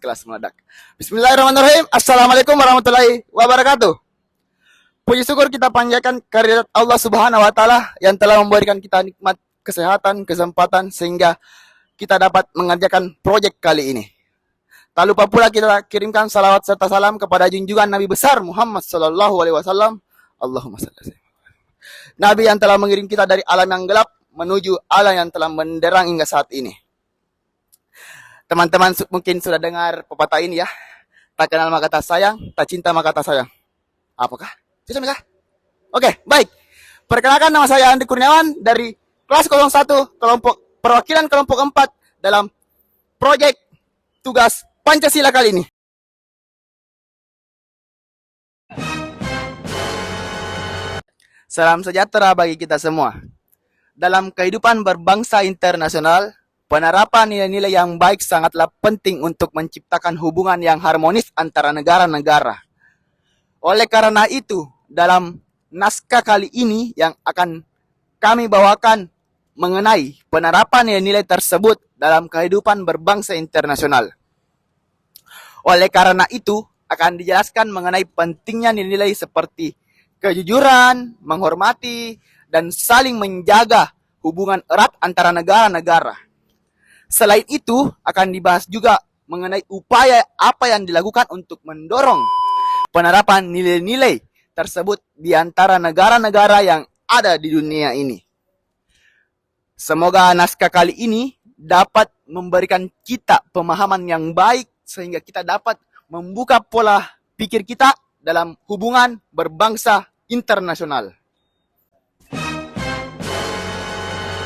kelas meledak. Bismillahirrahmanirrahim. Assalamualaikum warahmatullahi wabarakatuh. Puji syukur kita panjatkan kehadirat Allah Subhanahu wa taala yang telah memberikan kita nikmat kesehatan, kesempatan sehingga kita dapat mengerjakan proyek kali ini. Tak lupa pula kita kirimkan salawat serta salam kepada junjungan Nabi besar Muhammad sallallahu alaihi wasallam. Allahumma shalli. Nabi yang telah mengirim kita dari alam yang gelap menuju alam yang telah menderang hingga saat ini. Teman-teman mungkin sudah dengar pepatah ini ya. Tak kenal maka tak sayang, tak cinta maka tak sayang. Apakah? Sudah kah? Oke, baik. Perkenalkan, nama saya Andri Kurniawan dari kelas 01 kelompok perwakilan kelompok 4 dalam proyek tugas Pancasila kali ini. Salam sejahtera bagi kita semua. Dalam kehidupan berbangsa internasional, penerapan nilai-nilai yang baik sangatlah penting untuk menciptakan hubungan yang harmonis antara negara-negara. Oleh karena itu, dalam naskah kali ini yang akan kami bawakan mengenai penerapan nilai-nilai tersebut dalam kehidupan berbangsa internasional. Oleh karena itu, akan dijelaskan mengenai pentingnya nilai-nilai seperti kejujuran, menghormati, dan saling menjaga hubungan erat antara negara-negara. Selain itu, akan dibahas juga mengenai upaya apa yang dilakukan untuk mendorong penerapan nilai-nilai tersebut di antara negara-negara yang ada di dunia ini. Semoga naskah kali ini dapat memberikan kita pemahaman yang baik sehingga kita dapat membuka pola pikir kita dalam hubungan berbangsa internasional.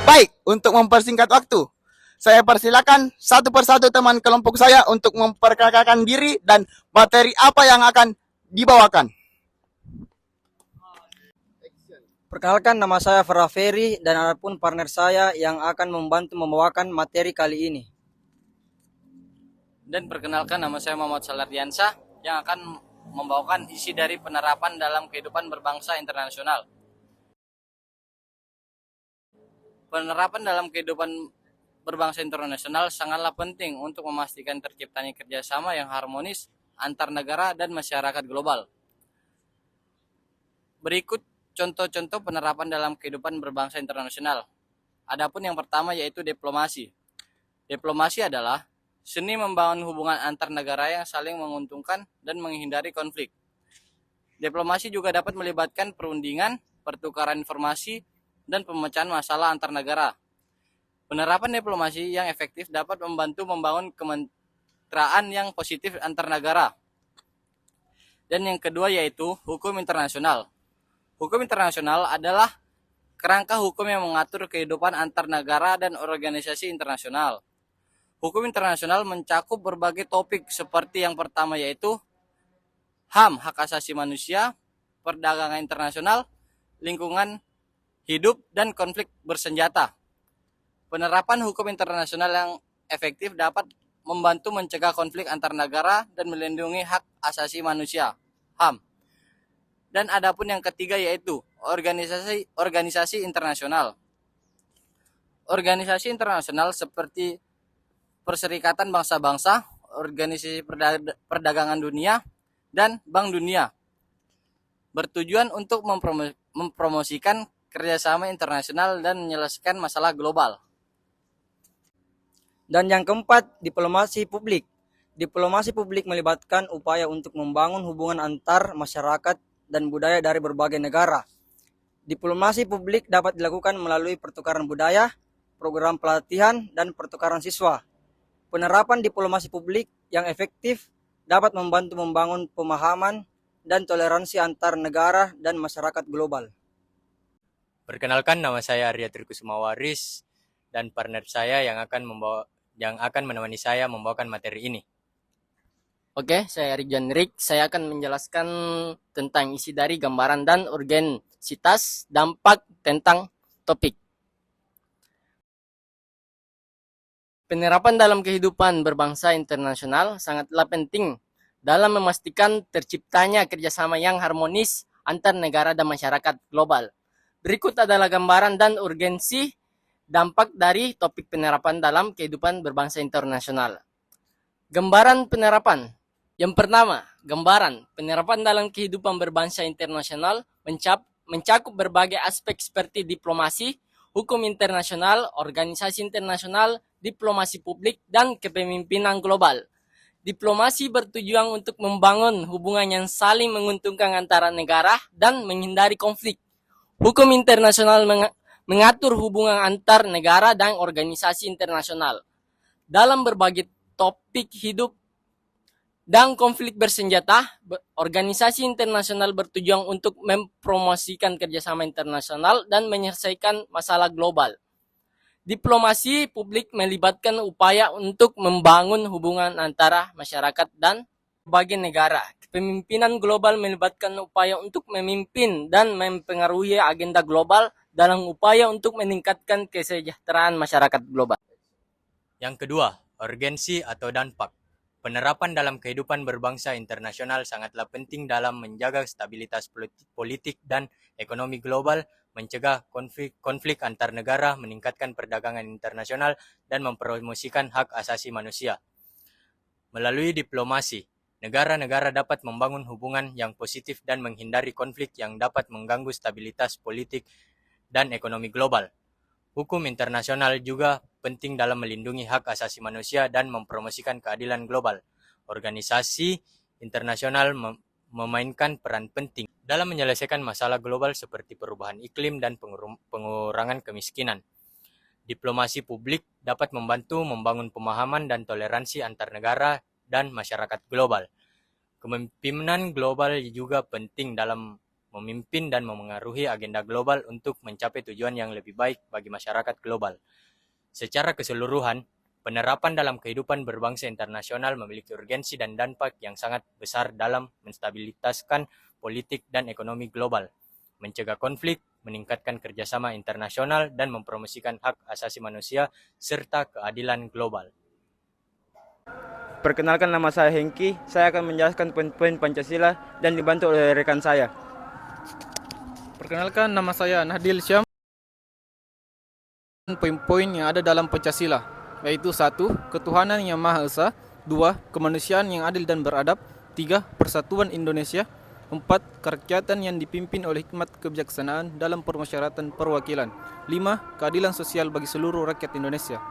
Baik, untuk mempersingkat waktu, saya persilakan satu persatu teman kelompok saya untuk memperkenalkan diri dan materi apa yang akan dibawakan. Perkenalkan, nama saya Farah Ferry dan adapun partner saya yang akan membantu membawakan materi kali ini. Dan perkenalkan, nama saya Muhammad Salardiansyah yang akan membawakan isi dari penerapan dalam kehidupan berbangsa internasional. Penerapan dalam kehidupan berbangsa internasional sangatlah penting untuk memastikan terciptanya kerjasama yang harmonis antar negara dan masyarakat global. Berikut contoh-contoh penerapan dalam kehidupan berbangsa internasional. Adapun yang pertama yaitu diplomasi. Diplomasi adalah seni membangun hubungan antar negara yang saling menguntungkan dan menghindari konflik. Diplomasi juga dapat melibatkan perundingan, pertukaran informasi, dan pemecahan masalah antar negara. Penerapan diplomasi yang efektif dapat membantu membangun kemitraan yang positif antar negara. Dan yang kedua yaitu hukum internasional. Hukum internasional adalah kerangka hukum yang mengatur kehidupan antar negara dan organisasi internasional. Hukum internasional mencakup berbagai topik seperti yang pertama yaitu HAM, hak asasi manusia, perdagangan internasional, lingkungan hidup, dan konflik bersenjata. Penerapan hukum internasional yang efektif dapat membantu mencegah konflik antar negara dan melindungi hak asasi manusia, HAM. Dan adapun yang ketiga yaitu organisasi internasional. Organisasi internasional seperti Perserikatan Bangsa-Bangsa, Organisasi Perdagangan Dunia, dan Bank Dunia bertujuan untuk mempromosikan kerjasama internasional dan menyelesaikan masalah global. Dan yang keempat, diplomasi publik. Diplomasi publik melibatkan upaya untuk membangun hubungan antar masyarakat dan budaya dari berbagai negara. Diplomasi publik dapat dilakukan melalui pertukaran budaya, program pelatihan, dan pertukaran siswa. Penerapan diplomasi publik yang efektif dapat membantu membangun pemahaman dan toleransi antar negara dan masyarakat global. Perkenalkan, nama saya Arya Trikusuma-Waris dan partner saya yang akan menemani saya membawakan materi ini. Oke, saya Erik John Rick. Saya akan menjelaskan tentang isi dari gambaran dan urgensitas dampak tentang topik. Penerapan dalam kehidupan berbangsa internasional sangatlah penting dalam memastikan terciptanya kerjasama yang harmonis antar negara dan masyarakat global. Berikut adalah gambaran dan urgensi dampak dari topik penerapan dalam kehidupan berbangsa internasional. Gambaran penerapan. Yang pertama, gambaran penerapan dalam kehidupan berbangsa internasional mencakup berbagai aspek seperti diplomasi, hukum internasional, organisasi internasional, diplomasi publik, dan kepemimpinan global. Diplomasi bertujuan untuk membangun hubungan yang saling menguntungkan antara negara dan menghindari konflik. Hukum internasional mengatur hubungan antar negara dan organisasi internasional. Dalam berbagai topik hidup dan konflik bersenjata, organisasi internasional bertujuan untuk mempromosikan kerjasama internasional dan menyelesaikan masalah global. Diplomasi publik melibatkan upaya untuk membangun hubungan antara masyarakat dan berbagai negara. Kepemimpinan global melibatkan upaya untuk memimpin dan mempengaruhi agenda global dalam upaya untuk meningkatkan kesejahteraan masyarakat global. Yang kedua, urgensi atau dampak. Penerapan dalam kehidupan berbangsa internasional sangatlah penting dalam menjaga stabilitas politik dan ekonomi global, mencegah konflik antar negara, meningkatkan perdagangan internasional, dan mempromosikan hak asasi manusia. Melalui diplomasi, negara-negara dapat membangun hubungan yang positif dan menghindari konflik yang dapat mengganggu stabilitas politik dan ekonomi global. Hukum internasional juga penting dalam melindungi hak asasi manusia dan mempromosikan keadilan global. Organisasi internasional memainkan peran penting dalam menyelesaikan masalah global seperti perubahan iklim dan pengurangan kemiskinan. Diplomasi publik dapat membantu membangun pemahaman dan toleransi antar negara dan masyarakat global. Kepemimpinan global juga penting dalam memimpin dan memengaruhi agenda global untuk mencapai tujuan yang lebih baik bagi masyarakat global. Secara keseluruhan, penerapan dalam kehidupan berbangsa internasional memiliki urgensi dan dampak yang sangat besar dalam menstabilitaskan politik dan ekonomi global, mencegah konflik, meningkatkan kerjasama internasional, dan mempromosikan hak asasi manusia serta keadilan global. Perkenalkan, nama saya Hengki. Saya akan menjelaskan poin-poin Pancasila dan dibantu oleh rekan saya. Perkenalkan, nama saya Nahdil Syam. Poin-poin yang ada dalam Pancasila, yaitu 1. Ketuhanan yang Maha Esa. 2. Kemanusiaan yang adil dan beradab. 3. Persatuan Indonesia. 4. Kerakyatan yang dipimpin oleh hikmat kebijaksanaan dalam permusyawaratan perwakilan. 5. Keadilan sosial bagi seluruh rakyat Indonesia.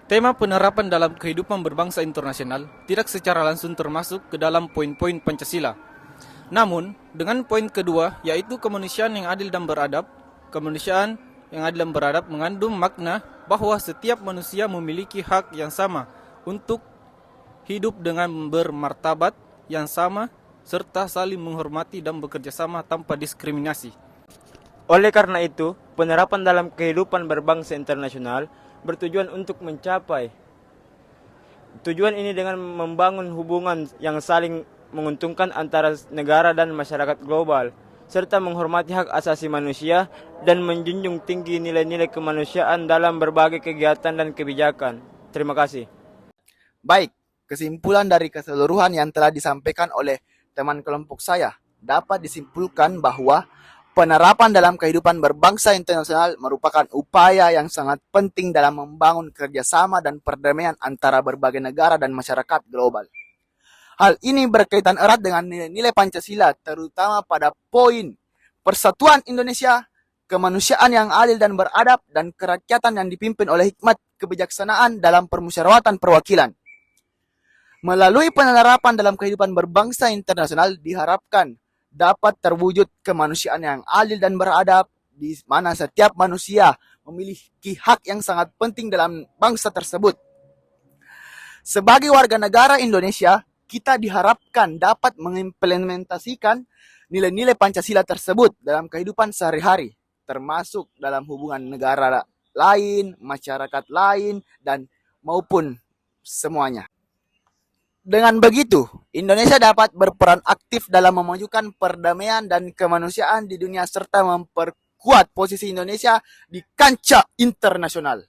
Tema penerapan dalam kehidupan berbangsa internasional tidak secara langsung termasuk ke dalam poin-poin Pancasila. Namun, dengan poin kedua, yaitu kemanusiaan yang adil dan beradab, kemanusiaan yang adil dan beradab mengandung makna bahwa setiap manusia memiliki hak yang sama untuk hidup dengan bermartabat yang sama, serta saling menghormati dan bekerja sama tanpa diskriminasi. Oleh karena itu, penerapan dalam kehidupan berbangsa internasional bertujuan untuk mencapai tujuan ini dengan membangun hubungan yang saling menguntungkan antara negara dan masyarakat global, serta menghormati hak asasi manusia dan menjunjung tinggi nilai-nilai kemanusiaan dalam berbagai kegiatan dan kebijakan. Terima kasih. Baik, kesimpulan dari keseluruhan yang telah disampaikan oleh teman kelompok saya dapat disimpulkan bahwa penerapan dalam kehidupan berbangsa internasional merupakan upaya yang sangat penting dalam membangun kerjasama dan perdamaian antara berbagai negara dan masyarakat global. Hal ini berkaitan erat dengan nilai-nilai Pancasila, terutama pada poin persatuan Indonesia, kemanusiaan yang adil dan beradab, dan kerakyatan yang dipimpin oleh hikmat kebijaksanaan dalam permusyawaratan perwakilan. Melalui penerapan dalam kehidupan berbangsa internasional diharapkan dapat terwujud kemanusiaan yang adil dan beradab, di mana setiap manusia memiliki hak yang sangat penting dalam bangsa tersebut. Sebagai warga negara Indonesia, kita diharapkan dapat mengimplementasikan nilai-nilai Pancasila tersebut dalam kehidupan sehari-hari, termasuk dalam hubungan negara lain, masyarakat lain, dan maupun semuanya. Dengan begitu, Indonesia dapat berperan aktif dalam memajukan perdamaian dan kemanusiaan di dunia serta memperkuat posisi Indonesia di kancah internasional.